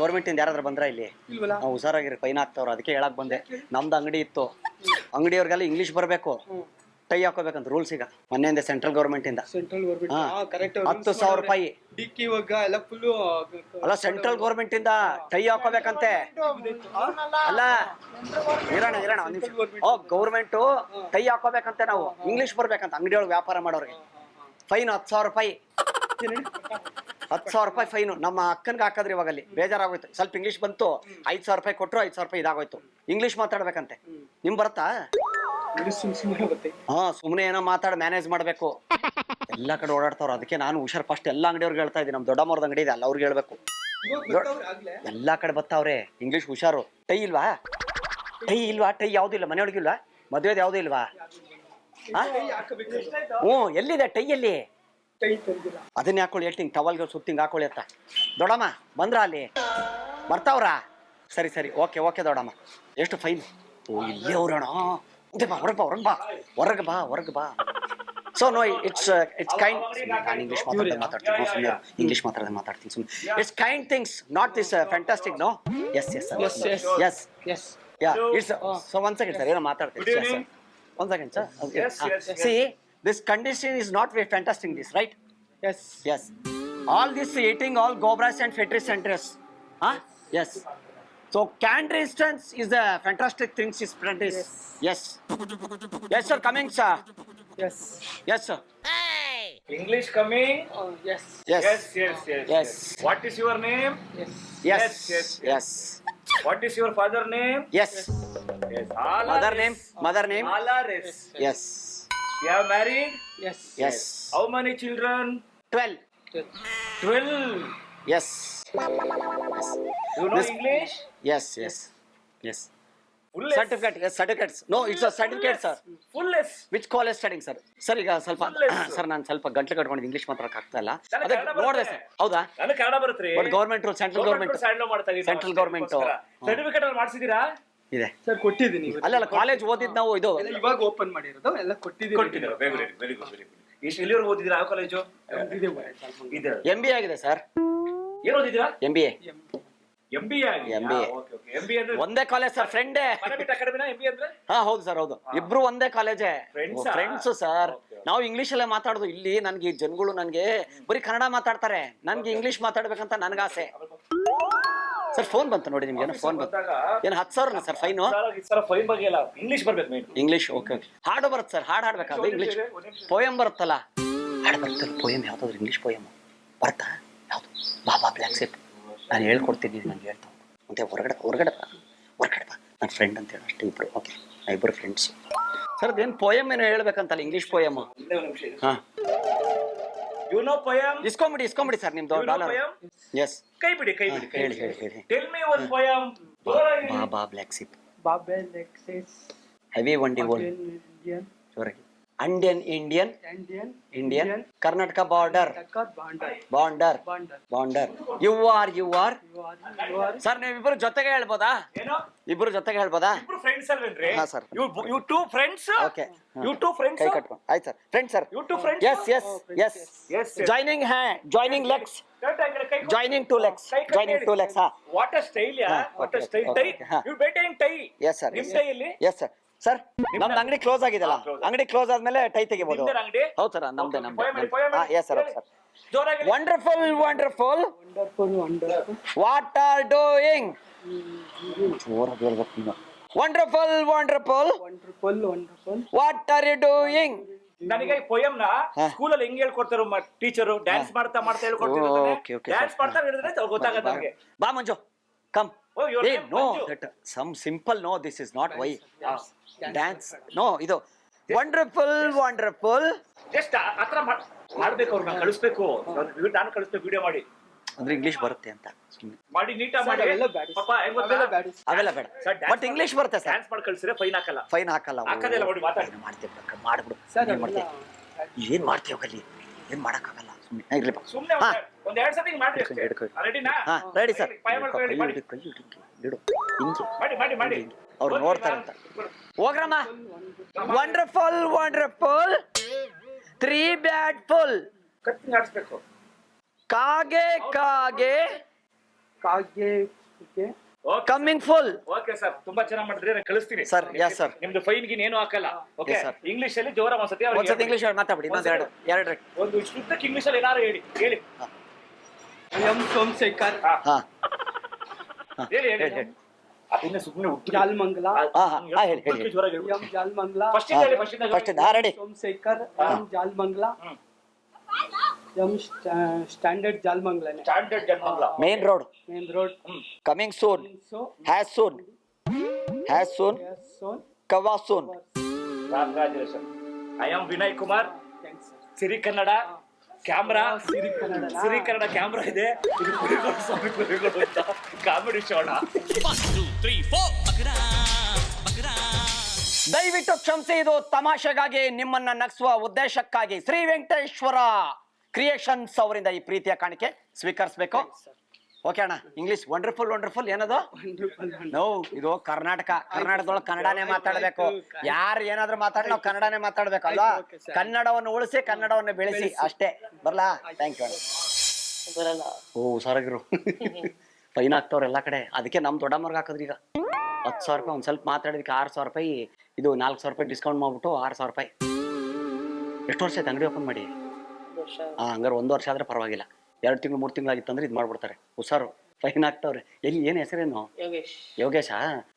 Government ಇಂದ ಯಾರಾದ್ರೂ ಬಂದ್ರ ಇಲ್ಲಿ? ಇಲ್ವಲ್ಲ. ನಾವು ಹುಷಾರಾಗಿರಿ, ಫೈನ್ ಹಾಕ್ತವ್ರು, ಅದಕ್ಕೆ ಹೇಳಕ್ ಬಂದೆ. ನಮ್ದು ಅಂಗಡಿ ಇತ್ತು, ಅಂಗಡಿಯವ್ರಿಗೆಲ್ಲ ಇಂಗ್ಲಿಷ್ ಬರಬೇಕು, ಟೈ ಹಾಕೋಬೇಕಂತ ರೂಲ್ಸ್ ಈಗ ಮೊನ್ನೆಯಿಂದ ಸೆಂಟ್ರಲ್ ಗೌರ್ಮೆಂಟ್ ಇಂದ. ಸೆಂಟ್ರಲ್ ಗೌರ್ಮೆಂಟ್ ಕರೆಕ್ಟ್ 10,000 ರೂಪಾಯಿ ಡಿಕ್ಕಿ ಇವಾಗ ಎಲ್ಲ ಫುಲ್ ಅಲ್ಲ, ಸೆಂಟ್ರಲ್ ಗೌರ್ಮೆಂಟ್ ಇಂದ ಟೈ ಹಾಕೋಬೇಕಂತೆ. ಅಲ್ಲ ಇರೋಣ ಒಂದ್ ನಿಮಿಷ. ಗೌರ್ಮೆಂಟ್ ಟೈ ಹಾಕೋಬೇಕಂತೆ, ನಾವು ಇಂಗ್ಲಿಷ್ ಬರ್ಬೇಕಂತ ಅಂಗಡಿಯೊಳಗೆ ವ್ಯಾಪಾರ ಮಾಡೋರಿಗೆ. ಫೈನ್ 10,000 ರೂಪಾಯಿ, 10,000 ರೂಪಾಯಿ ಫೈನು. ನಮ್ಮ ಅಕ್ಕನ್ಗೆ ಹಾಕಿದ್ರಿ ಇವಾಗ, ಅಲ್ಲಿ ಬೇಜಾರಾಗೋಯ್ತು. ಸ್ವಲ್ಪ ಇಂಗ್ಲಿಷ್ ಬಂತು, 5,000 ರೂಪಾಯಿ ಕೊಟ್ಟರು, 5,000 ರೂಪಾಯಿ ಇದಾಗೋಯ್ತು. ಇಂಗ್ಲಿಷ್ ಮಾತಾಡ್ಬೇಕಂತೆ. ನಿಮ್ ಬರುತ್ತಾ? ಹಾ, ಸುಮ್ನೆ ಏನೋ ಮಾತಾಡ್ ಮ್ಯಾನೇಜ್ ಮಾಡ್ಬೇಕು. ಎಲ್ಲಾ ಕಡೆ ಓಡಾಡ್ತಾವ್ರ, ಅದಕ್ಕೆ ನಾನು ಹುಷಾರ್. ಫಸ್ಟ್ ಎಲ್ಲಾ ಅಂಗಡಿಯವ್ರಿಗೆ ಹೇಳ್ತಾ ಇದ್ದೀನಿ, ನಮ್ ದೊಡ್ಡಮ್ಮವ್ರದ್ದು ಅಂಗಡಿ ಇದೆ ಅಲ್ಲ, ಅವ್ರಿಗೆ ಹೇಳ್ಬೇಕು. ಎಲ್ಲಾ ಕಡೆ ಬರ್ತಾವ್ರೆ ಇಂಗ್ಲಿಷ್ ಹುಷಾರು. ಟೈ ಇಲ್ವಾ? ಟೈ ಯಾವ್ದು ಇಲ್ಲ ಮನೆಯೊಳಗಿಲ್ವಾ? ಮದ್ವೆದ್ ಯಾವ್ದು ಇಲ್ವಾ? ಎಲ್ಲಿದೆ ಟೈ? ಎಲ್ಲಿ? ಅದನ್ನ ಹಾಕೊಳ್ಳಿ, ಹೇಳ್ತೀನಿ. ಟವಲ್ಗೆ ಸುತ್ತಿಂಗ್ ಹಾಕೊಳ್ಳಿ ಅಂತ. ದೊಡ್ಡಮ್ಮ ಬಂದ್ರ ಅಲ್ಲಿ? ಬರ್ತಾವ್ರ? ಸರಿ ಓಕೆ ದೊಡ್ಡಮ್ಮ. ಎಷ್ಟು ಫೈನ್? ಇಲ್ಲೇ ಅವ್ರಣ. ಹೊರಗೆ ಬಾ. So no, it's kind. ನಾನು ಇಂಗ್ಲಿಷ್ ಮಾತಾಡ್ತೀನಿ ಸುಮ್ಮನೆ. It's kind things, not this fantastic. No, yes it's. So one second sir, ಏನೋ ಮಾತಾಡ್ತೀನಿ. One second sir. See, this condition is not very fantastic, this, right? Yes. All this eating, all gobras and fetris centers. Yes. So canned instance is the fantastic things is practice. Yes, sir, coming, sir. Yes, sir. Hey! English coming? Yes. What is your name? Yes. What is your father name? Yes. Mother name? Alares. Yes. You are married? Yes. How many children? 12. Yes. You know English? Yes. Fullest. Certificate. Yes, certificates. No, it's a certificate, sir. Fullest. Which college studying, sir? Sir, ಈಗ ಸ್ವಲ್ಪ sir, ನಾನು ಸ್ವಲ್ಪ ಗಂಟ್ಲು ಕಟ್ಕೊಂಡು English ಮಾತಾಡಕ್ ಆಗ್ತಾ ಇಲ್ಲ. ಅದೇ ನೋಡಿದೆ ಸರ್. ಹೌದಾ? ನನಗೆ ಕನ್ನಡ ಬರುತ್ತೆ. But government rule, central government central government certificate ಅಲ್ಲಿ ಮಾಡಿಸಿದೀರಾ? ಇದೆ ಸರ್, ಕೊಟ್ಟಿದ್ದೀನಿ. ಅಲ್ಲ, ಕಾಲೇಜ್ ಓದಿದ್ ನಾವು. ಇದು ಇವಾಗ ಓಪನ್ ಮಾಡಿರೋದು, ಎಲ್ಲ ಕೊಟ್ಟಿದ್ದೀರಾ? Very good. ಎಷ್ಟು ಎಲ್ಲಿವರೆಗೂ ಓದಿದ್ದೀರಾ? ಯಾವ ಕಾಲೇಜು? MBA ಆಗಿದೆ ಸರ್. ಏನು ಓದಿದ್ದೀರಾ? MBA. MBA ಅಂದ್ರೆ ಒಂದೇ ಕಾಲೇಜ್ ಸರ್, ಫ್ರೆಂಡೇ. ಅಕಾಡೆಮಿನಾ MBA ಅಂದ್ರೆ? ಹೌದು ಸರ್, ಹೌದು. ಇಬ್ರು ಒಂದೇ ಕಾಲೇಜೇ, ಫ್ರೆಂಡ್ಸ್ ಸರ್. ನಾವು ಇಂಗ್ಲಿಷ್ ಅಲ್ಲೇ ಮಾತಾಡೋದು. ಇಲ್ಲಿ ನನ್ಗೆ ಜನಗಳು ನನ್ಗೆ ಬರೀ ಕನ್ನಡ ಮಾತಾಡ್ತಾರೆ, ನನ್ಗೆ ಇಂಗ್ಲಿಷ್ ಮಾತಾಡ್ಬೇಕಂತ ನನ್ಗೆ ಆಸೆ. ಸರ್, ಫೋನ್ ಬಂತು ನೋಡಿ ನಿಮ್ಗೆ. ಏನೋ ಫೋನ್ ಬಂತು. ಏನು 10,000 ಸರ್ ಫೈನು? ಫೈನ್ ಬಗ್ಗೆ ಇಲ್ಲ, ಇಂಗ್ಲಿಷ್ ಬರ್ಬೇಕು. English okay. ಹಾಡು ಬರುತ್ತೆ ಸರ್, ಹಾಡು ಹಾಡ್ಬೇಕಾದ್ರೆ ಇಂಗ್ಲಿಷ್. ಪೋಯಮ್ ಬರುತ್ತಲ್ಲ, ಹಾಡು ಬರ್ತಲ್ಲ. ಪೋಯಮ್ ಯಾವ್ದಾದ್ರು ಇಂಗ್ಲಿಷ್ ಪೋಯಮ್ ಬರ್ತಾ? ಯಾವುದು? ಬಾಬಾ ಬ್ಲ್ಯಾಕ್ ಸಿಪ್. ನಾನು ಹೇಳ್ಕೊಡ್ತೀನಿ, ನಂಗೆ ಹೇಳ್ತಾ ಮತ್ತೆ ಹೊರಗಡೆ ಬಾ ನನ್ನ ಫ್ರೆಂಡ್ ಅಂತ ಹೇಳಿ ಅಷ್ಟೇ. ಇಬ್ರು ಓಕೆ, ಇಬ್ಬರು ಫ್ರೆಂಡ್ಸ್. ಸರ್, ಅದೇನು ಪೋಯಮ್ ಏನೋ ಹೇಳ್ಬೇಕಂತಲ್ಲ, ಇಂಗ್ಲಿಷ್ ಪೋಯಮ್. ಹಾಂ, ಯು ನೋ ಪೋಯಮ್? ಇಸ್ಕೊಂಬಿಡಿ ಸರ್ ನಿಮ್ದು $1. ಎಸ್, ಕೈ ಬಿಡಿ. ಹೇಳಿ. Tell me one poem. Baa baa black sheep, have you ಒಂಡಿ ಜೋರಾಗಿ. Indian Karnataka border. You are sir, ನೀವಿಬ್ರು ಜೊತೆಗೆ ಹೇಳ್ಬೋದಾ? ಇಬ್ರು ಜೊತೆಗೆ ಹೇಳ್ಬೋದಾ? ಇಬ್ರು ಫ್ರೆಂಡ್ಸ್ ಅಲ್ವೇನ್ರಿ? ಹಾ sir. You two friends? Okay. You two friends? ಕೈ ಕಟ್ಕೊಂಡು ಆಯ್ತು sir. Friends sir. You two friends? Yes. Joining legs. Joining two legs. ಹಾ. What a style, yeah. What a style. Tie. You better tie. Yes sir. ನಿಮ್ tie ಇಲ್ಲಿ? Yes sir. Sir, ನಮ್ದು ಅಂಗಡಿ close ಆಗಿದೆಲ್ಲ. ಅಂಗಡಿ close ಆದ್ಮೇಲೆ tie ತೆಗಿಬಹುದು. ಹೌದು sir, ನಮ್ದೇ. Yes sir. Wonderful. What are doing? ಜೋರಾಗಿ ಹೇಳ್ಬೇಕು ನೀನು. Wonderful. What are you doing? ನನಗೆ ಪೋಯಮ್ ನ ಸ್ಕೂಲ್ ಅಲ್ಲಿ ಹೆಂಗ್ ಹೇಳ್ಕೊಡ್ತಾರೋ ಟೀಚರು, ಡ್ಯಾನ್ಸ್ ಮಾಡ್ತಾ ಹೇಳ್ಕೊಡ್ತಿರ್ತಾರೆ. ಡ್ಯಾನ್ಸ್ ಮಾಡ್ತಾ ಹೇಳಿದ್ರೆ ಗೊತ್ತಾಗತ್ತೆ ನನಗೆ. ಬಾ ಮಂಜು, come. No, some simple. No, this is not why. Dance. No, ಇದು ವಂಡರ್ಫುಲ್. ಜಸ್ಟ್ ಆತರ ಮಾಡ್ಬೇಕು, ಅವ್ರನ್ನ ಕಳಿಸ್ಬೇಕು. ನಾನು ಕಳಿಸ್ಬೇಕು, ವಿಡಿಯೋ ಮಾಡಿ. ಅಂದ್ರೆ ಇಂಗ್ಲಿಷ್ ಬರುತ್ತೆ ಅಂತ ಸುಮ್ಮನೆ ಮಾಡಿ, ನೀಟಾಗಿ ಮಾಡಿ. ಪಾಪ ಅವೆಲ್ಲ ಬೇಡ, ಬಟ್ ಇಂಗ್ಲಿಷ್ ಬರುತ್ತೆ ಸರ್. ಡ್ಯಾನ್ಸ್ ಮಾಡಿ ಕಳಿಸಿದ್ರೆ ಫೈನ್ ಹಾಕಲ್ಲ. ಹಾಕದೆಲ್ಲ ನೋಡಿ ಮಾತಾಡಿ. ಮಾಡ್ಬಿಡು. ಏನ್ ಮಾಡ್ತೀವಿ ಹೋಗಲ್ಲಿ, ಏನ್ ಮಾಡಕ್ಕಾಗಲ್ಲ. ಸುಮ್ಮನೆ ಒಂದ್ 2 ಸತಿ ಮಾಡಿ ಅಷ್ಟೇ. ರೆಡಿನಾ? Ready sir. ಮಾಡಿ. ಅವ್ರು ನೋಡ್ತಾರೆ ಅಂತ. ಹೋಗ್ರಮ್ಮ. ವಂಡರ್ಫುಲ್. 3 beautiful. ಕತ್ತಿಂಗ್ ಆಡಿಸ್ಬೇಕು. ಕಾಗೆ ಕಾಗೆ ಕಮ್ಮಿಂಗ್ ಫುಲ್. ಓಕೆ ಸರ್, ತುಂಬಾ ಚೆನ್ನಾಗಿ ಮಾಡಿದ್ರಿ, ನಾನು ಕಳಿಸ್ತೀನಿ ಸರ್. Yes sir. ನಿಮ್ದು ಫೈನ್ ಗಿನ್ ಏನು ಹಾಕಲ್ಲ. Okay Yes, sir. ಇಂಗ್ಲಿಷ್ ಅಲ್ಲಿ ಜೋರ ಒಂದ್ಸತಿ ಒಂದ್ಸತಿ ಇಂಗ್ಲಿಷ್ ಮಾತಾಡಿ. ಎರಡು ಒಂದು ಶುದ್ಧಕ್ಕೆ ಇಂಗ್ಲಿಷ್ ಅಲ್ಲಿ ಏನಾರು ಹೇಳಿ. ಎಂ ಸೋಮಶೇಖರ್ ಹಾ ಹೇಳಿ ಅದನ್ನ ಸುಮ್ಮನೆ ಜಾಲ್ಮಂಗ್ಲ ಹೇಳಿ. ಜೋರಾಗಿ ಹೇಳಿ. ಎಂ ಜಾಲ್ಮಂಗ್ಲ ಫಸ್ಟ್ ಹೇಳಿ, first ready. Somashekar M Jalamangala M standard ಜಾಲ್ಮಂಗ್ಲನೆ standard Jalamangala main road. Coming soon. Has soon. ಕವಾ soon. Congratulation. I am Vinay Kumar. Siri Kannada camera. Siri Kannada camera ಇದೆ. ಇದು ಕುರಿಗೋಡು ಸ್ವಾಮಿ ಕುರಿಗೋಡು ಅಂತ ಕಾಮಿಡಿ ಶೋಣ. ದಯವಿಟ್ಟು ಕ್ಷಮಿಸಿ, ಇದು ತಮಾಷೆಗಾಗಿ, ನಿಮ್ಮನ್ನ ನಗಿಸುವ ಉದ್ದೇಶಕ್ಕಾಗಿ ಶ್ರೀ ವೆಂಕಟೇಶ್ವರ ಕ್ರಿಯೇಷನ್ಸ್ ಅವರಿಂದ ಈ ಪ್ರೀತಿಯ ಕಾಣಿಕೆ ಸ್ವೀಕರಿಸಬೇಕು. ಓಕೆ ಅಣ್ಣ. ಇಂಗ್ಲಿಷ್ ವಂಡರ್ಫುಲ್ ಏನದು? ನೋ, ಇದು ಕರ್ನಾಟಕದೊಳಗೆ ಕನ್ನಡನೇ ಮಾತಾಡ್ಬೇಕು. ಯಾರು ಏನಾದ್ರೂ ಮಾತಾಡಿ ನಾವು ಕನ್ನಡನೇ ಮಾತಾಡ್ಬೇಕು ಅಲ್ವಾ? ಕನ್ನಡವನ್ನು ಉಳಿಸಿ, ಕನ್ನಡವನ್ನು ಬೆಳೆಸಿ, ಅಷ್ಟೇ. ಬರ್ಲಾ? ಥ್ಯಾಂಕ್ ಯು ಅಣ್ಣ. ಓ ಸರಗಿರು ಫೈನ್ ಆಗ್ತಾವ್ರ ಎಲ್ಲಾ ಕಡೆ. ಅದಕ್ಕೆ ನಮ್ ದೊಡ್ಡಮ್ಮರ್ಗ ಹಾಕಿದ್ರಿ ಈಗ 10,000 ರೂಪಾಯಿ. ಒಂದ್ ಸ್ವಲ್ಪ ಮಾತಾಡಿದಕ್ಕೆ 6,000 ರೂಪಾಯಿ. ಇದು 4,000 ರೂಪಾಯಿ ಡಿಸ್ಕೌಂಟ್ ಮಾಡ್ಬಿಟ್ಟು 6,000 ರೂಪಾಯಿ. ಎಷ್ಟು ವರ್ಷ ಆಯ್ತು ಅಂಗಡಿ ಓಪನ್ ಮಾಡಿ? ಹಂಗಾರೆ 1 ವರ್ಷ ಆದ್ರೆ ಪರವಾಗಿಲ್ಲ. 2 ತಿಂಗಳು 3 ತಿಂಗಳಾಗಿತ್ತಂದ್ರೆ ಇದು ಮಾಡ್ಬಿಡ್ತಾರೆ. ಹುಷಾರು, ಫೈನ್ ಆಗ್ತಾವ್ರೆ. ಎಲ್ಲಿ ಏನ್ ಹೆಸರೇನು? ಯೋಗೇಶ.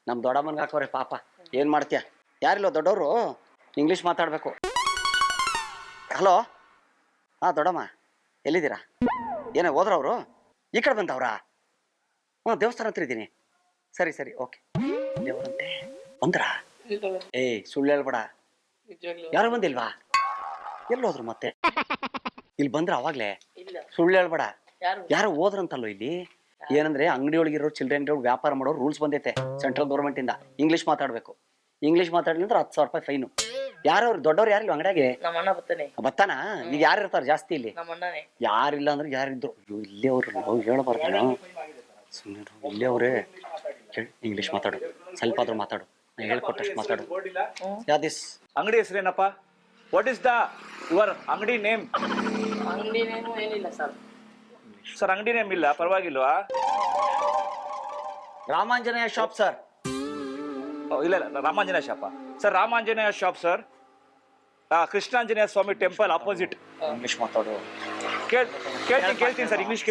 ನಮ್ ದೊಡ್ಡಮ್ಮನ್ಗೆ ಹಾಕವ್ರೆ ಪಾಪ. ಏನ್ ಮಾಡ್ತೀಯ? ಯಾರಿಲ್ಲ ದೊಡ್ಡವರು, ಇಂಗ್ಲಿಷ್ ಮಾತಾಡ್ಬೇಕು. ಹಲೋ. ಹಾ ದೊಡ್ಡಮ್ಮ, ಎಲ್ಲಿದ್ದೀರಾ? ಏನೇ ಹೋದ್ರವ್ರು? ಈ ಕಡೆ ಬಂದವ್ರಾ? ದೇವಸ್ಥಾನ ಹತ್ರ ಇದ್ದೀನಿ. ಸರಿ ಓಕೆ. ದೇವರಂತೆ ಬಂದ್ರಾ? ಸುಳ್ಳು ಹೇಳ್ಬೇಡ. ಯಾರು ಬಂದಿಲ್ವಾ? ಎಲ್ಲೋದ್ರು ಮತ್ತೆ? ಇಲ್ಲಿ ಬಂದ್ರ ಅವಾಗ್ಲೇ? ಸುಳ್ಳು ಹೇಳ್ಬೇಡ. ಯಾರು ಹೋದ್ರಂತಲ್ಲೋ ಇಲ್ಲಿ? ಏನಂದ್ರೆ ಅಂಗಡಿ ಒಳಗಿರೋ ಚಿಲ್ಡ್ರನ್ ವ್ಯಾಪಾರ ಮಾಡೋರು ರೂಲ್ಸ್ ಬಂದೈತೆ ಸೆಂಟ್ರಲ್ ಗೌರ್ಮೆಂಟ್ ಇಂದ. ಇಂಗ್ಲಿಷ್ ಮಾತಾಡ್ಬೇಕು. ಇಂಗ್ಲಿಷ್ ಮಾತಾಡ್ಲಿಂದ್ರೆ 10,000 ರೂಪಾಯಿ ಫೈನು. ಯಾರವ್ರು ದೊಡ್ಡವ್ರು? ಯಾರಿಲ್ಲ ಅಂಗಡಿಯಾಗೆ? ಬತ್ತಾನ? ಈಗ ಯಾರು ಇರ್ತಾರ ಜಾಸ್ತಿ ಇಲ್ಲಿ? ಯಾರಿಲ್ಲ ಅಂದ್ರೆ ಯಾರಿದ್ರು? ಇಲ್ಲೇ ಅವ್ರು ಹೇಳಬಾರ್ದು. ಸುಮ್ಮನೆ ಇಲ್ಲೇ ಅವ್ರೆ. ಇಂಗ್ಲಿಷ್ ಮಾತಾಡು, ಸ್ವಲ್ಪ ಆದ್ರೂ ಮಾತಾಡು. ನಾನು ಹೇಳ್ಕೊಟ್ಟಷ್ಟು ಮಾತಾಡು. ಯಾದಿಸ್ ಅಂಗಡಿ ಹೆಸರೇನಪ್ಪ? ವಾಟ್ ಇಸ್ ದ ಯುವರ್ ಅಂಗಡಿ ನೇಮ್? ಅಂಗಡಿ ನೇಮ್ ಏನಿಲ್ಲ ಸರ್. ಸರ್ ಅಂಗಡಿ ನೇಮ್ ಇಲ್ಲ, ಪರವಾಗಿಲ್ವಾ? Ramanjaneya shop sir. ಇಲ್ಲ Ramanjaneya shop sir. Ramanjaneya shop sir. Krishnanjaneya Swamy temple opposite. English ಮಾತಾಡು. ಕೇಳ್ತೀನಿ ಸರ್. ಇಂಗ್ಲಿಷ್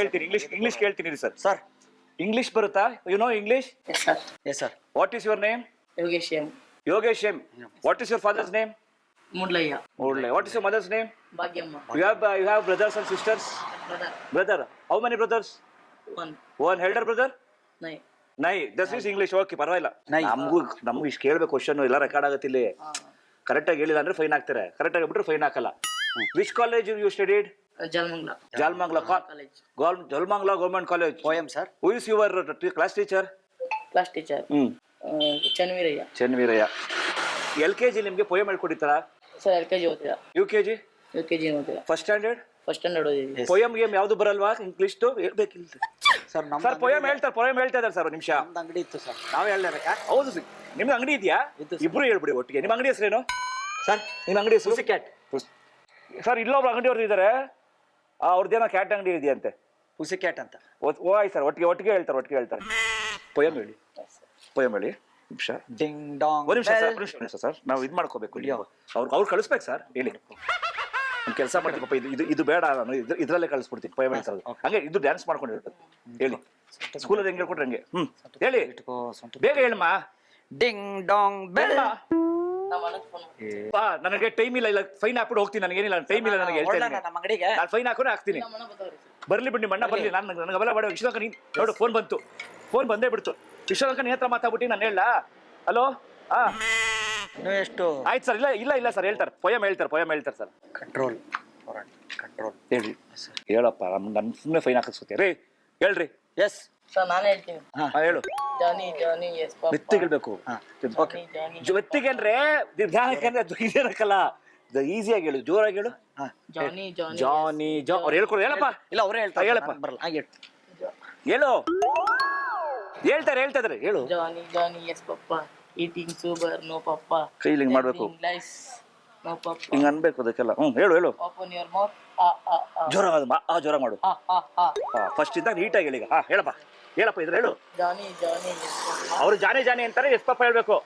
ಕೇಳ್ತೀನಿ ಸರ್. ಸರ್ ಇಂಗ್ಲಿಷ್ ಬರುತ್ತಾ? You know English? Yes sir. What is your name? Yogesh M. What is your father's name? Mudlaiah. What is your mother's name? Bhagyamma. You have brothers and sisters? Brother. How many brothers? One elder brother? ನೈ. ದಸ್ is English. Okay, ಪರವಾಗಿಲ್ಲ. ನಮಗೂ ಇಷ್ಟು ಕೇಳ್ಬೇಕು question, ಎಲ್ಲ record ಆಗತ್ತೆ ಇಲ್ಲಿ. ಕರೆಕ್ಟಾಗಿ ಹೇಳಿಲ್ಲ ಅಂದ್ರೆ ಫೈನ್ ಹಾಕ್ತಾರೆ, ಕರೆಕ್ಟಾಗಿ ಬಿಟ್ರೆ ಫೈನ್ ಹಾಕಲ್ಲ. Which college you studied? Jalamangala government college. Poem sir. Who is your class teacher? Chanveeraiah. LKG ನಿಮ್ಗೆ ಪೋಯಂ ಹೇಳ್ಕೊಡಿತಾರ ಸರ್? LKG ಓದಿಲ್ಲ. UKG ಓದಿಲ್ಲ. ಫಸ್ಟ್ ಸ್ಟ್ಯಾಂಡರ್ಡ್ ಓದಿದ್ವಿ. ಪೋಯಂ ಗೇಮ್ ಯಾವ್ದು ಬರಲ್ವಾ? ಇಂಗ್ಲಿಷ್ ಹೇಳ್ಬೇಕಿಲ್ಲ ಸರ್. ಸರ್ ಪೋಯಂ ಹೇಳ್ತಾ ಇದಾರೆ ಸರ್. ನಿಮಿಷ. ಅಂಗಡಿ ಇತ್ತು ಸರ್, ನಾವ್ ಹೇಳ್ಲೇಬೇಕಾ? ಹೌದು ಸರ್. ನಿಮ್ದು ಅಂಗಡಿ ಇದೆಯಾ? ಇಬ್ರು ಹೇಳ್ಬಿಡಿ ಒಟ್ಟಿಗೆ. ನಿಮ್ಮ ಅಂಗಡಿ ಹೆಸರೇನು ಸರ್? ನಿಮ್ಮ ಅಂಗಡಿ ಹೆಸರು? Cat sir. ಇಲ್ಲೊಬ್ರು ಅಂಗಡಿ ಅವ್ರದ್ದು ಇದಾರೆ, ಅವ್ರದ್ದೇನೋ ಕ್ಯಾಟ್ ಅಂಗಡಿ ಇದೆಯಂತೆ, ಪುಸಿ ಕ್ಯಾಟ್ ಅಂತ. ಆಯ್ತು ಸರ್, ಒಟ್ಟಿಗೆ ಹೇಳ್ತಾರೆ. ಪೋಯಂ ಹೇಳಿ. ನಿಮಿಷ. ಡಿಂಗ್ ಡಾಂಗ್. ಒಂದು ನಿಮಿಷ ಸರ್, ನಾವು ಇದು ಮಾಡ್ಕೋಬೇಕು. ಅವ್ರು ಕಳಿಸ್ಬೇಕು ಸರ್. ಹೇಳಿ. ಒಂದು ಕೆಲಸ ಮಾಡ್ತೀವಿ ಪಾಪ, ಇದು ಬೇಡ, ನಾನು ಇದ್ರಲ್ಲೇ ಕಳಿಸ್ಬಿಡ್ತೀನಿ. ಪೋಯಂ ಹೇಳ್ತಾರೆ ಹಂಗೆ. ಇದು ಡ್ಯಾನ್ಸ್ ಮಾಡ್ಕೊಂಡಿರ್ತದೆ. ಹೇಳಿ. ಸ್ಕೂಲಲ್ಲಿ ಹೆಂಗೆ ಹೇಳ್ಕೊಟ್ರೆ ಹಂಗೆ. ಹೇಳಿ, ಬೇಗ ಹೇಳಮ್ಮ. ಡಿಂಗ್ ಡಾಂಗ್ ಬೆಲ್. ನನಗೆ ಟೈಮ್ ಇಲ್ಲ, ಫೈನ್ ಹಾಕ್ಬಿಟ್ಟು ಹೋಗ್ತೀನಿ. ನನಗೇನಿಲ್ಲ, ಟೈಮ್ ಇಲ್ಲ, ನನಗೆ ಹೇಳ್ತಾ ಇದ್ದೀನಿ. ನಮ್ಮ ಅಂಗಡಿಗೆ ನಾನು ಫೈನ್ ಹಾಕೋನೇ ಹಾಕ್ತೀನಿ. ಬರ್ಲಿ ಬಿಡಿ, ನಿಮ್ಮ ಅಣ್ಣ ಬರ್ಲಿ. ನನಗೆ ಅವೆಲ್ಲ ಬೇಡ. ವಿಶ್ವನಾಥ ನೀನು ನೋಡು, ಫೋನ್ ಬಂದೇ ಬಿಡ್ತು. ವಿಶ್ವನಾಥ ನೀ ಹತ್ರ ಮಾತಾಡ್ಬಿಟ್ಟು ನಾನು ಹೇಳ. ಹಲೋ. ಎಷ್ಟು ಆಯ್ತು ಸರ್. ಇಲ್ಲ ಸರ್, ಹೇಳ್ತಾರೆ. ಪೋಯಂ ಹೇಳ್ತಾರೆ ಸರ್. ಕಂಟ್ರೋಲ್ ಹೇಳಿ. ಹೇಳಪ್ಪ, ನನ್ನ ಸುಮ್ಮನೆ ಫೈನ್ ಹಾಕಿಸ್ಕೊತೀಯ ರೀ. ಹೇಳ್ರಿ. ಎಸ್ ಸರ್, ನಾನು ಹೇಳ್ತೀನಿ. ಹೇಳು. ಜಾನಿ ಎಸ್ ಪಾಪ. ಮೆತ್ತಿಗೆ ಹೇಳ್ಬೇಕು. ಮೆತ್ತಿಗೆ ಅಂದ್ರೆ ಇದೇನಕ್ಕಲ್ಲ, ಈಸಿಯಾಗಿ ಹೇಳು, ಜೋರಾಗಿ ಹೇಳು. ಜಾನಿ ಅವ್ರು ಹೇಳ್ಕೊಡು. ಹೇಳಪ್ಪ. ಇಲ್ಲ, ಅವರೇ ಹೇಳ್ತಾರೆ. ಹೇಳಪ್ಪ. ಬರಲ್ಲ. ಹೇಳು. ಹೇಳ್ತಾ ಇದಾರೆ. ಹೇಳು. Johnny yes papa. Eating sugar no papa. ಕೈಲಿ ಹಿಂಗ್ ಮಾಡ್ಬೇಕು, ನೋ ಪಪ್ಪ, ಹಿಂಗ್ ಅನ್ಬೇಕು ಅದಕ್ಕೆಲ್ಲ. ಹೇಳು. Open your mouth. ಜೋರ ಮಾಡು. ಫಸ್ಟ್ ಇದ್ದಾಗ ನೀಟಾಗಿ ಹೇಳಿ. ಹೇಳಪ್ಪ. ಹೇಳಪ್ಪ ಇದ್ರ ಹೇಳು. ಜಾನಿ ಜಾನಿ ಎಸ್ ಪಪ್ಪ ಅವ್ರು ಜಾನಿ ಜಾನಿ ಅಂತಾರೆ, ಎಸ್ ಪಾಪ ಹೇಳ್ಬೇಕು.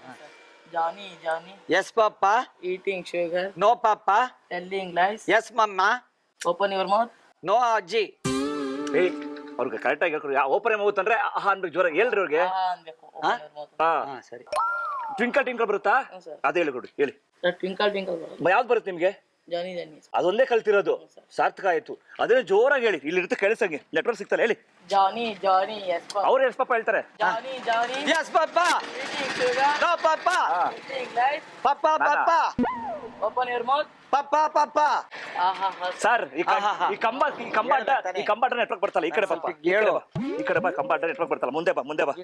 Johnny Johnny yes papa. Eating sugar no papa. Telling lies yes mamma. Open your mouth no ಅಜ್ಜಿ. ಏಯ್ ಅವ್ರಿಗೆ ಕರೆಕ್ಟ್ ಆಗಿ ಹೇಳ್ಕೊಡಿ. ಓಪನ್ ಮೌತ್ ಅಂದ್ರೆ ಆಹಾ ಅನ್ಬೇಕು, ಜೋರ ಹೇಳ್ರಿ ಅವ್ರಿಗೆ. ಅನ್ಬೇಕು ಓಪನ್ ಯುವರ್ ಮೌತ್. ಹಾ ಹಾ ಸರಿ. ಟ್ವಿಂಕಲ್ ಟಿಂಕಲ್ ಬರುತ್ತಾ? ಸರ್ ಅದೇ ಹೇಳಿಕೊಡಿ, ಹೇಳಿ. ಟ್ವಿಂಕಲ್ ಟ್ವಿಂಕಲ್ ಬರೋದು ಯಾವ್ದು ಬರುತ್ತೆ ನಿಮ್ಗೆ? ಜಾನಿ ಜಾನಿ ಅದೊಂದೇ ಕಲ್ತಿರೋದು, ಸಾರ್ಥಕ ಆಯ್ತು. ಅದನ್ನೇ ಜೋರಾಗಿ ಹೇಳಿ, ಇಲ್ಲಿ ಇರುತ್ತೆ ಕೇಳಿಸಂಗೆ, ನೆಟ್ವರ್ಕ್ ಸಿಗ್ತಲ್ಲ, ಹೇಳಿ. ಜಾನಿ ಜಾನಿ ಎಸ್ ಪಪ್ಪ ಅವ್ರು ಎಸ್ ಪಾಪ ಹೇಳ್ತಾರೆ. Johnny Johnny yes papa. Eating sugar no papa. Telling lies papa papa. Open your mouth. Papa papa. ಆಹಾ ಸರ್ ಈ ಆಹಾಹಾ. ಕಂಬಾಟ ನೆಟ್ವರ್ಕ್ ಬರ್ತಲ್ಲ, ಈ ಕಡೆ ಪಾಪ ಹೇಳು. ಈ ಕಡೆ ಬಾ, ಕಂಬಾಟ ನೆಟ್ವರ್ಕ್ ಬರ್ತಲ್ಲ, ಮುಂದೆ ಬಾ ಮುಂದೆ ಬಾ.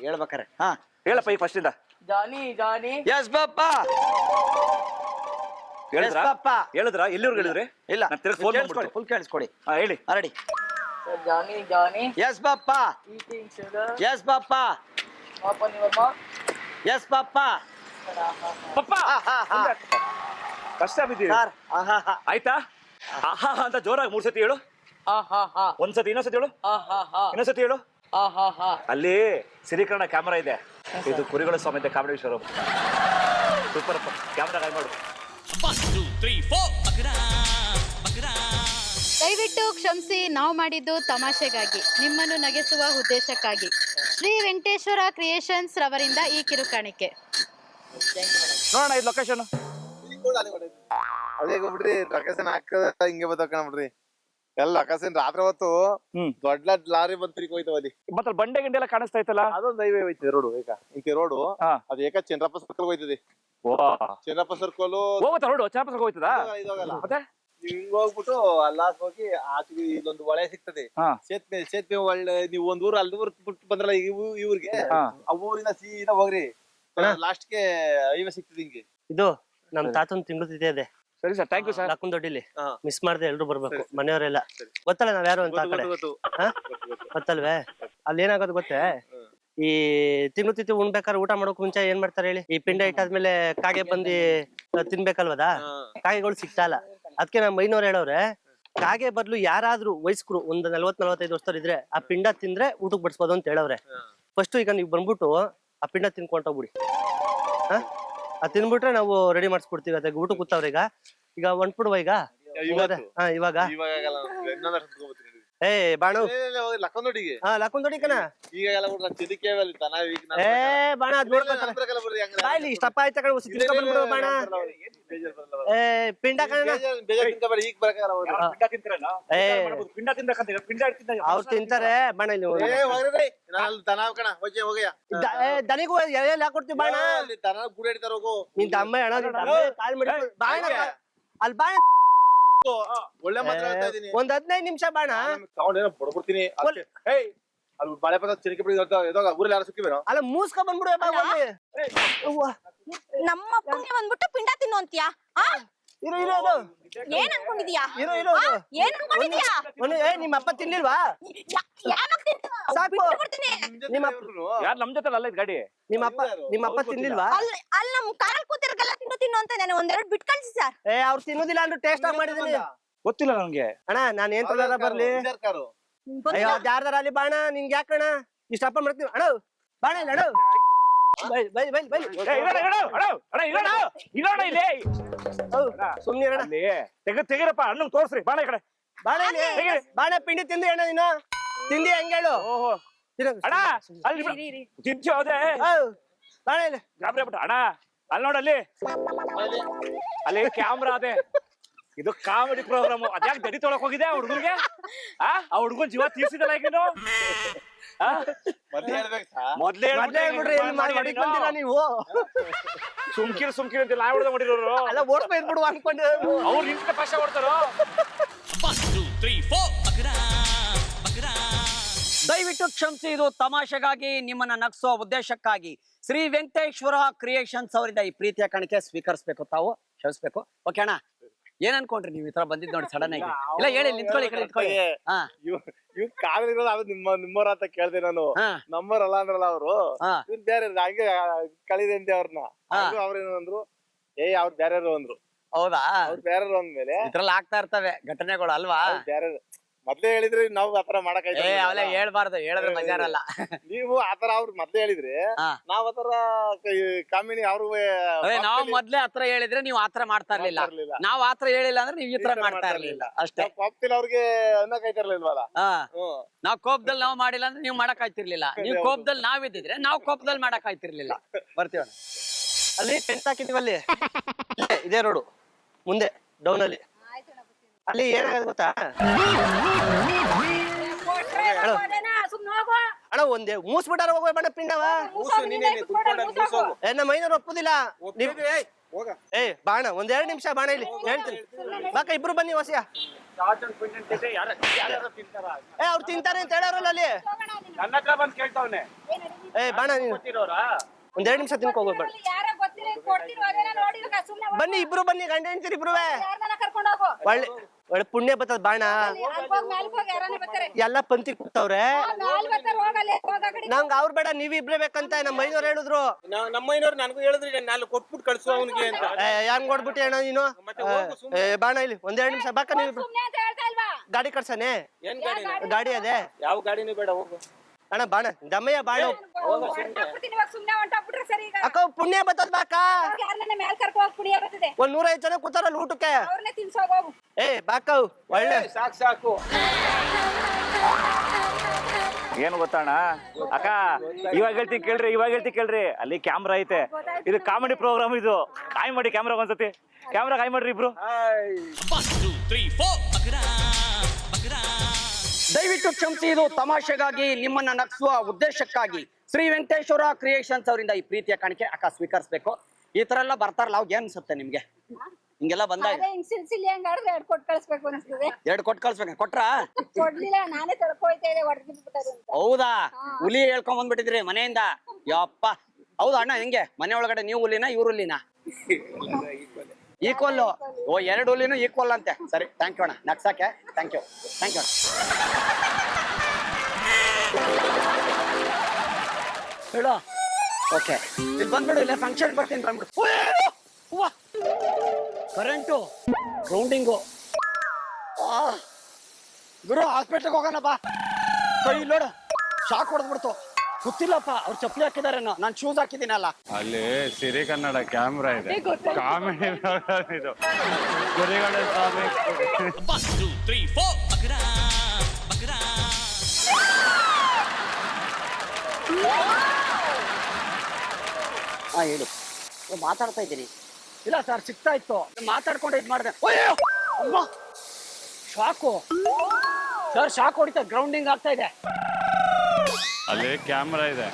ಹೇಳ್ಬೇಕಾರೆ. ಹಾ ಹೇಳಪ್ಪ ಈ ಫಸ್ಟ್ ಇಂದ. ಜಾನಿ ಜಾನಿ ಎಸ್ ಪಾಪ. ಹೇಳಿದ್ರಾ? Yes, ಪಾಪ. ಹೇಳಿದ್ರ? ಎಲ್ಲಿವ್ರಿಗೆ ಹೇಳಿದ್ರಿ? ಇಲ್ಲ, ನಾನು ತಿರ್ಗಿ ಫೋನ್ ಕೇಳಿಸ್ಕೊಳ್ಳಿ, ಫುಲ್ ಕೇಳಿಸ್ಕೊಡಿ. ಹಾ ಹೇಳಿ. Ready. Johnny Johnny yes papa. Eating sugar yes papa. Open your mouth. Yes papa. Papa ಕಷ್ಟ ಬಿದ್ದೀವಿ ಸರ್ ಆಹಾ. ಆಯ್ತಾ? ಆಹಾ ಅಂತ ಜೋರಾಗಿ 3 ಸತಿ ಹೇಳು. ಆಹಾ ಒಂದ್ಸತಿ, ಇನ್ನೊಂದ್ಸತಿ ಹೇಳು, ಆಹಾ ಇನ್ನೊಂದ್ಸತಿ ಹೇಳು. ಆಹಾ ಅಲ್ಲಿ ಸಿರಿಕರಣ ಕ್ಯಾಮ್ರಾ ಇದೆ, ಇದು ಕುರಿಗಳ ಸ್ವಾಮಿ ಇದೆ, ಕಾಮಿಡಿ ಶೋರೂಮ್. ಸೂಪರ್ ಅಪ್ಪ, ಕ್ಯಾಮ್ರಾ ಗಾಯ ಮಾಡು. ದಯವಿಟ್ಟು ಕ್ಷಮಿಸಿ, ನಾವು ಮಾಡಿದ್ದು ತಮಾಷೆಗಾಗಿ, ನಿಮ್ಮನ್ನು ನಗಿಸುವ ಉದ್ದೇಶಕ್ಕಾಗಿ. ಶ್ರೀ ವೆಂಕಟೇಶ್ವರ ಕ್ರಿಯೇಷನ್ಸ್ ರವರಿಂದ ಈ ಕಿರುಕಾಣಿಕೆ. ನೋಡೋಣ ಇದು ಲೊಕೇಶನ್. ಅದೇ ಬಿಡ್ರಿ ಲೊಕೇಶನ್ ಹಾಕದ ಹಿಂಗೆ ಬದಕಣ ಬಿಡ್ರಿ. ಎಲ್ಲ ಲೊಕೇಶನ್ ರಾತ್ರಿ ಹೊತ್ತು ದೊಡ್ಡ ಲಾರಿ ಬಂದ್ ತಿರ್ಗಿ ಹೋಯ್ತಾವ ಅಲ್ಲಿ. ಮತ್ತೆ ಬಂಡೆ ಗಿಂಡೆ ಎಲ್ಲ ಕಾಣಿಸ್ತಾ ಇತ್ತಲ್ಲ, ಅದೊಂದು ಹೈವೇ ಹೋಯ್ತದೆ ರೋಡ್. ಈಗ ರೋಡ್ ಹಾ. ಅದು ಏಕ ಚಂದ್ರಪ್ಪ ಸರ್ಕಲ್ ಹೋಯ್ತದೆ. ಚಂದ್ರಪ್ಪ ಸರ್ಕಲ್ ಹೋಗುತ್ತಾ ರೋಡು? ಚಾಪಸ್ ಹೋಗ್ತದಾ? ಇದಾಗಲ್ಲ. ಮತ್ತೆ ಹಿಂಗ್ ಹೋಗ್ಬಿಟ್ಟು ಅಲ್ಲಾಸ್ ಹೋಗಿ ಆಚೆಗೆ ಇಲ್ಲೊಂದು ಹೊಳೆ ಸಿಗ್ತದೆ. ಹಾ. ಸೇತುವೆ ಒಳ್ಳೆ ನೀವು ಒಂದ್ ಊರು ಅಲ್ಲಿ ಬಿಟ್ಟು ಬಂದ್ರಲ್ಲ ಇವ್ರಿಗೆ, ಹಾ. ಆ ಊರಿನ ಸೀದಾ ಹೋಗ್ರಿ, ಲಾಸ್ಟ್ ಗೆ ಹೈವೇ ಸಿಗ್ತದೆ ಹಿಂಗೆ. ಇದು ನಮ್ ತಾತನ್ ತಿಂಗಳು ತಿಥಿ ಇದೆ, ಸರಿ ಸರ್, ಥ್ಯಾಂಕ್ ಯು ಸರ್. ಲಕ್ಕನ್ ದೊಡ್ಡಿಲಿ. ಹಾ. ಮಿಸ್ ಮಾಡ್ದೆ ಎಲ್ರು ಬರ್ಬೇಕು, ಮನೆಯವರೆಲ್ಲ. ಗೊತ್ತಲ್ಲ ನಾವ್ ಯಾರು ಅಂತ ಆ ಕಡೆ? ಹಾ? ಗೊತ್ತಲ್ವೇ? ಅಲ್ಲಿ ಏನಾಗೋದು ಗೊತ್ತೇ? ಈ ತಿಂಗಳು ತಿಥಿ ಉಣ್ಬೇಕಾದ್ರೆ ಊಟ ಮಾಡೋಕ್ ಮುಂಚೆ ಏನ್ ಮಾಡ್ತಾರೆ ಹೇಳಿ? ಈ ಪಿಂಡ ಇಟ್ಟಾದ್ಮೇಲೆ ಕಾಗೆ ಬಂದಿ ತಿನ್ಬೇಕಲ್ವದ, ಕಾಗೆಗಳು ಸಿಗ್ತಾ ಇಲ್ಲ. ಅದಕ್ಕೆ ನಮ್ಮ ಮೈನವ್ರು ಹೇಳವ್ರೆ, ಕಾಗೆ ಬದ್ಲು ಯಾರಾದ್ರೂ ವಯಸ್ಕರು ಒಂದ್ 40-45 ವರ್ಷದವ್ರು ಇದ್ರೆ ಆ ಪಿಂಡ ತಿಂದ್ರೆ ಊಟಕ್ ಬಡಿಸ್ಬೋದು ಅಂತ ಹೇಳವ್ರೆ. ಫಸ್ಟ್ ಈಗ ನೀವು ಬಂದ್ಬಿಟ್ಟು ಆ ಪಿಂಡ ತಿನ್ಕೊಂಡೋಗ್ಬಿಡಿ. ಹಾ, ಅದ್ ತಿನ್ಬಿಟ್ರೆ ನಾವು ರೆಡಿ ಮಾಡಿಸ್ಬಿಡ್ತೀವಿ. ಅದಕ್ಕೆ ಊಟ ಕೂತವ್ರ ಈಗ ಹೊಂಟ್ಬಿಡುವ ಈಗ. ಹಾ ಇವಾಗ ಏ ಬಾಣು ಲಕ್ಕಂದೊಡಿಗೆ ಹಾ ಲಕ್ಕಂದೊಡಿ ಕಣ. ಈಗೆಲ್ಲ ಚಿದಿಕೆ ಏ ಬಾಣ ಅದ್ ನೋಡ್ಕೊತಾರ ಬಾಯ್ಲಿ ಇಷ್ಟಪ್ಪ ಆಯ್ತ ಕಣ. ಬಂದ್ಬಿಡು ಬಾಣ. ಏ ಪಿಂಡ ಕಣ. ಈಗ ಬರಕಾಲ ಏ ಪಿಂಡ ತಿಂದಕಂತ ಪಿಂಡ ಅವ್ರು ತಿಂತಾರೆ ಬಾಣ. ಇಲ್ಲಿ ದನ ಕಣ ಹೋಗಿ ಹೋಗಯ್ಯ ದನಿಗೂ ಎಲೆ ಹಾಕೊಡ್ತೀವಿ ಬಾಣ. ಅಲ್ಲಿ ದನ ಗುಡಿ ಹಿಡಿತಾರ ಹೋಗು. ನಿನ್ ಅಮ್ಮ ಕಾಲ್ ಮಾಡಿ ಬಾಣ ಅಲ್ಲಿ ಬಾಣ. ಒಳ್ಳೆ ಮಾತ್ರ ಹೇಳ್ತಾ ಇದೀನಿ. ಒಂದ್ 15 ನಿಮಿಷ ಬಾಣ. ತಗೊಂಡೇನೋ ಬಡ್ಬಿಡ್ತೀನಿ. ಏಯ್ ಅಲ್ಲಿ ಬಾಳೆ ಪದ ಚಿರಿಕೆ ಬಿಡಿ ಊರಲ್ಲಿ ಯಾರು ಸಿಕ್ಕಿಬೇರೋ ಅಲ್ಲ ಮೂಸ್ಕ ಬಂದ್ಬಿಡು. ನಮ್ಮ ಅಪ್ಪಂಗೆ ಬಂದ್ಬಿಟ್ಟು ಪಿಂಡ ತಿನ್ನು ಅಂತೀಯಾ? ಇರು ಇರು ಇರು ಏನ್ ಅನ್ಕೊಂಡಿದ್ಯಾ? ಇರು ಇರು ಏನ್ ಅನ್ಕೊಂಡಿದ್ಯಾ? ಏ ನಿಮ್ಮ ಅಪ್ಪ ತಿನ್ಲಿಲ್ವಾ? ಸಾಕು. ನಿಮ್ಮ ಯಾರು ನಮ್ ಜೊತೆ ಅಲ್ಲ ಗಾಡಿ? ನಿಮ್ಮ ಅಪ್ಪ ತಿನ್ಲಿಲ್ವಾ? ಅಲ್ಲಿ ನಮ್ ಕಾರಲ್ಲಿ ಕೂತಿರ್ಗಲ್ಲ ತಿನ್ನು ತಿನ್ನು ಅಂತ ನಾನು ಒಂದೆರಡು ಬಿಟ್ ಕಳ್ಸಿ ಸರ್. ಏ ಅವ್ರು ತಿನ್ನೋದಿಲ್ಲ ಅಂದ್ರೆ ಟೇಸ್ಟ್ ಆಗಿ ಮಾಡಿದೀನಿ. ಗೊತ್ತಿಲ್ಲ ನನ್ಗೆ ಅಣ್ಣ ನಾನ್ ಏನ್ ತೊಂದರೆ ಬರ್ಲಿ? ಅಯ್ಯೋ ಯಾರ್ದಾರ ಅಲ್ಲಿ ಬಾಣ. ನಿನ್ಗೆ ಯಾಕಣ ಇಷ್ಟಪ್ಪ ಮಾಡ್ತೀವಿ ಅಣ್ಣ? ಬಾಣ ಇಲ್ಲ ಅಣ್ಣ. ಸುಮ್ನೆ ತೆಗಿರಪ್ಪ ಅಣ್ಣ ತೋರ್ಸ್ರಿ ಬಾಣ ಈ ಕಡೆ. ಬಾಣ ಪಿಂಡಿ ತಿಂದಿ ಅಣ್ಣ ನೀನು? ತಿಂದಿ ಹೆಂಗೇಳು? ಓಹೋ ಅಣ್ಣ ಅಲ್ಲಿ ತಿಂಚು ಹೌದೇ ಬಾಣ ಇಲ್ಲ ಗಾಬರಿ ಆಗ್ಬಿಟ್ಟು ಅಣ್ಣ ಅಲ್ಲಿ ನೋಡಲ್ಲಿ ಅಲ್ಲಿ ಕ್ಯಾಮ್ರಾ ಅದೇ. ಇದು ಕಾಮಿಡಿ ಪ್ರೋಗ್ರಾಮ್. ಅದ್ಯಾಕೆ ದಡಿ ತೊಳಕ್ ಹೋಗಿದೆ ಆ ಹುಡುಗನ್ಗೆ? ಆ ಹುಡುಗನ್ ಜೀವ ತೀರ್ಸಿದಲ್ಲ ಈಗ ನೀನು? ಮೊದ್ಲೇ ಹೇಳ್ಬಿಡ್ರಿ ಬಂದಿಲ್ಲ ನೀವು. ಸುಮ್ಕಿರ್ ಅಂತ ನಾವ್ ಹೊಡೆದ ಮಾಡಿರೋರು ಅಲ್ಲ ಓಡ್ಸ್ಬ ಇದ್ಬಿಡು ಅನ್ಕೊಂಡು ಅವ್ರು ನಿಂತ ಪಾಶ ಹೊಡ್ತಾರೋ. ದಯವಿಟ್ಟು ಕ್ಷಮಿಸಿ, ಇದು ತಮಾಷೆಗಾಗಿ, ನಿಮ್ಮನ್ನ ನಗಿಸುವ ಉದ್ದೇಶಕ್ಕಾಗಿ ಶ್ರೀ ವೆಂಕಟೇಶ್ವರ ಕ್ರಿಯೇಷನ್ಸ್ ಅವರಿಂದ ಈ ಪ್ರೀತಿಯ ಕಾಣಿಕೆ ಸ್ವೀಕರಿಸಬೇಕು. ತಾವು ಕ್ಷಮಿಸ್ಬೇಕು. ಓಕೆ ಅಣ್ಣ, ಏನ್ ಅನ್ಕೊಂಡ್ರಿ ನೀವು ಈ ತರ ಬಂದಿದ್ ನೋಡಿ ಸಡನ್ ಆಗಿ? ಇಲ್ಲ ಹೇಳಿ, ನಿಂತ್ಕೊಳ್ಳಿ ನಿಂತ್ಕೊಳ್ಳಿ. ಹಾ ಇವ್ ಕಾಲಿರೋದು ಅದು ನಿಮ್ಮವ್ರ ಅಂತ ಕೇಳ್ದೆ ನಾನು. ನಮ್ಮವ್ರ ಅಲ್ಲ ಅಂದ್ರಲ್ಲ ಅವ್ರು ಬೇರೆ ಹಂಗೆ ಕಳಿದೆ ಅಂತೆ ಅವ್ರನ್ನ. ಅವ್ರೇನು ಅಂದ್ರು, ಅವ್ರು ಬೇರೆ ಅಂದ್ರು. ಹೌದಾ? ಅವ್ರು ಬೇರೆ ಅಂದ್ಮೇಲೆ ಇದ್ರಲ್ಲಿ ಆಗ್ತಾ ಇರ್ತವೆ ಘಟನೆಗಳು ಅಲ್ವಾ? ಬೇರೆ ಮೊದ್ಲೇ ಹೇಳಿದ್ರೆ ನಾವು ಆತರ ಮಾಡಕ್ ಅವೆಲ್ಲ ಹೇಳ್ಬಾರ್ದು, ಹೇಳಿದ್ರೆ ಮಜಾ ಇರಲ್ಲ. ನೀವು ಆತರ ಅವ್ರು ಮೊದ್ಲೇ ಹೇಳಿದ್ರಿ, ನಾವ್ ಆತರ ಕಾಮಿನಿ ಅವ್ರು ನಾವು ಮೊದ್ಲೇ ಆತರ ಹೇಳಿದ್ರೆ ನೀವು ಆತರ ಮಾಡ್ತಾ ಇರ್ಲಿಲ್ಲ, ನಾವ್ ಆತರ ಹೇಳಿಲ್ಲ ಅಂದ್ರೆ ನೀವು ಈ ತರ ಮಾಡ್ತಾ ಇರ್ಲಿಲ್ಲ ಅಷ್ಟೇ. ಕೋಪದಲ್ಲಿ ಅವ್ರಿಗೆ ಅನ್ನಕ್ ಆಯ್ತಿರ್ಲಿಲ್ವಲ್ಲ. ನಾವ್ ಕೋಪದಲ್ಲಿ ನಾವ್ ಮಾಡಿಲ್ಲ ಅಂದ್ರೆ ನೀವು ಮಾಡಕ್ ಆಯ್ತಿರ್ಲಿಲ್ಲ, ನೀವು ಕೋಪದಲ್ಲಿ ನಾವ್ ಇದ್ದಿದ್ರೆ ನಾವ್ ಕೋಪದಲ್ಲಿ ಮಾಡಕ್ ಆಯ್ತಿರ್ಲಿಲ್ಲ. ಬರ್ತೀವಣ್ಣ. ಅಲ್ಲಿ ಟೆಂಟ್ ಹಾಕಿದೀವಿ, ಅಲ್ಲಿ ಇದೇ ರೋಡು ಮುಂದೆ ಡೌನ್ ಅಲ್ಲಿ. ಅಲ್ಲಿ ಏನಾಗದು ಗೊತ್ತಾ ಅಣ್ಣ, ಒಂದೇ ಮೂಸ್ಬಿಟ್ಟಾರ ಹೋಗುವ ಬಣ್ಣ ಪಿಂಡವ. ನಮ್ಮ ಮೈನವ್ರು ಒಪ್ಪುದಿಲ್ಲ. ಬಾಣ ಒಂದೆರಡು ನಿಮಿಷ ಬಾಣ ಇಲ್ಲಿ ಹೇಳ್ತೀನಿ. ಬಾಕ ಇಬ್ರು ಬನ್ನಿ ಹೊಸಿಯ. ಅವ್ರು ತಿಂತಾರೆ ಅಂತ ಹೇಳೋರಲ್ಲ ಅಲ್ಲಿ. ಬಾಣ ನೀನು ಒಂದೆರಡು ನಿಮಿಷ ತಿನ್ಕೋಗ್ಬೋದು ಬೇಡ. ಬನ್ನಿ ಇಬ್ರು ಬನ್ನಿ, ಗಂಡ ಹೆಂಡ್ತೀರಿ ಇಬ್ರು. ಒಳ್ಳೆ ಒಳ್ಳೆ ಪುಣ್ಯ ಬರ್ತದ ಬಾಣ. ಎಲ್ಲ ಪಂಕ್ತಿ ಕೂತವ್ರೆ. ನಂಗ್ ಅವ್ರು ಬೇಡ, ನೀವ್ ಇಬ್ರೇ ಬೇಕಂತ ನಮ್ಮ ಮೈನವ್ರು ಹೇಳಿದ್ರು. ನಮ್ಮ ಮೈನವ್ರು ನನಗೂ ಹೇಳಿದ್ರಿ, ನಾನು ಕೊಟ್ಬಿಟ್ಟು ಕಳ್ಸು ಅವನಿಗೆ ಅಂತ. ಹೆಂಗ್ ಕೊಡ್ಬಿಟ್ಟಿ ಅಣ್ಣ ನೀನು? ಬಾಣ ಇಲ್ಲಿ ಒಂದೆರಡು ನಿಮಿಷ ಬಾಕ. ನೀವು ಗಾಡಿ ಕಳ್ಸಾನೆ? ಗಾಡಿ ಅದೇ. ಯಾವ ಗಾಡಿನೂ ಬೇಡ, ಹೋಗು ಅಣ್ಣ. ಬಾಣ ದಮ್ಮಯ್ಯ ಬಾಣ. ಅಕ್ಕ ಪುಣ್ಯ ಬರ್ತದ ಬಾಕ. ಒಂದ್ 105 ಜನ ಕೂತಾರಲ್ಲ ಊಟಕ್ಕೆ. ಬಾಕ ಒಳ್ಳೆ ಸಾಕು. ಏನು ಗೊತ್ತಣ್ಣ ಅಕ್ಕ, ಇವಾಗ ಹೇಳ್ತೀನಿ ಕೇಳ್ರಿ, ಅಲ್ಲಿ ಕ್ಯಾಮ್ರಾ ಐತೆ, ಇದು ಕಾಮಿಡಿ ಪ್ರೋಗ್ರಾಮ್, ಇದು ಕಾಯ್ ಮಾಡಿ ಕ್ಯಾಮ್ರಾ ಒಂದ್ಸತಿ, ಕ್ಯಾಮ್ರಾ ಕಾಯ್ ಮಾಡ್ರಿ ಇಬ್ರು. ದಯವಿಟ್ಟು ಕ್ಷಮಿಸಿ, ಇದು ತಮಾಷೆಗಾಗಿ, ನಿಮ್ಮನ್ನ ನಗಿಸುವ ಉದ್ದೇಶಕ್ಕಾಗಿ ಶ್ರೀ ವೆಂಕಟೇಶ್ವರ ಕ್ರಿಯೇಷನ್ಸ್ ಅವರಿಂದ ಈ ಪ್ರೀತಿಯ ಕಾಣಿಕೆ ಅಕ್ಕ ಸ್ವೀಕರಿಸಬೇಕು. ಈ ತರ ಎಲ್ಲ ಬರ್ತಾರಲ್ಲ, ಅವಾಗ ಏನ್ ಅನ್ಸುತ್ತೆ ನಿಮ್ಗೆ? ಹಿಂಗೆಲ್ಲ ಬಂದಾಗ 2 ಕೊಟ್ಟು ಕಳಿಸ್ಬೇಕು ಅನ್ಸ್ತದೆ. 2 ಕೊಟ್ಟು ಕಳ್ಸ್ಬೇಕ? ಕೊಟ್ರಾ? ಕೊಡ್ಲಿಲ್ಲ, ನಾನೇ ತಡ್ಕೊಯ್ತಾ ಇದೆ. ಹೌದಾ? ಹುಲಿ ಹೇಳ್ಕೊಂಡ್ ಬಂದ್ಬಿಟ್ಟಿದ್ರಿ ಮನೆಯಿಂದ? ಯಪ್ಪ. ಹೌದಾ ಅಣ್ಣ? ಹೆಂಗೆ ಮನೆ ಒಳಗಡೆ ನೀವು ಹುಲಿನ ಇವ್ರು ಹುಲಿನ? ಈಕ್ವಲ್. ಓ, 2 ಹುಲಿನೂ ಈಕ್ವಲ್ ಅಂತೆ. ಸರಿ, ಥ್ಯಾಂಕ್ ಯು ಅಣ್ಣ, ನಗ್ಸಾಕೆ ಥ್ಯಾಂಕ್ ಯು ಅಣ್ಣ. ಹೇಳು. ಓಕೆ, ಇಲ್ಲಿ ಬಂದ್ಬಿಡು, ಇಲ್ಲ ಫಂಕ್ಷನ್ ಬರ್ತೀನಿ ಬಂದ್ಬಿಡು. Current, rounding. ಗುರು ಹಾಸ್ಪಿಟ್ಲಿಗೆ ಹೋಗೋಣ ಬಾ. ಕೈ ನೋಡು, ಶಾಕ್ ಹೊಡೆದ್ಬಿಡ್ತು. ಗೊತ್ತಿಲ್ಲಪ್ಪ, ಅವ್ರು ಚಪ್ಪಲಿ ಹಾಕಿದಾರೆ, ನಾನು ಶೂಸ್ ಹಾಕಿದ್ದೀನಲ್ಲ. ಅಲ್ಲಿ ಸಿರಿ ಕನ್ನಡ ಕ್ಯಾಮ್ರಾ ಇದೆ, ಕಾಮಿಡಿ ಇದು ಗುರಿಗಳ ಸ್ವಾಮಿ. ಹೇಳಿ. ಮಾತಾಡ್ತಾ ಇದ್ದೀನಿ. ಇಲ್ಲ ಸರ್, ಸಿಗ್ತಾ ಇತ್ತು, ಮಾತಾಡ್ಕೊಂಡು ಇದು ಮಾಡಿದೆ. ಅಮ್ಮ, ಶಾಕು ಸರ್, ಶಾಕ್ ಹೊಡಿತಾ, ಗ್ರೌಂಡಿಂಗ್ ಆಗ್ತಾ ಇದೆ. ಅಲ್ಲಿ ಕ್ಯಾಮ್ರಾ ಇದೆ.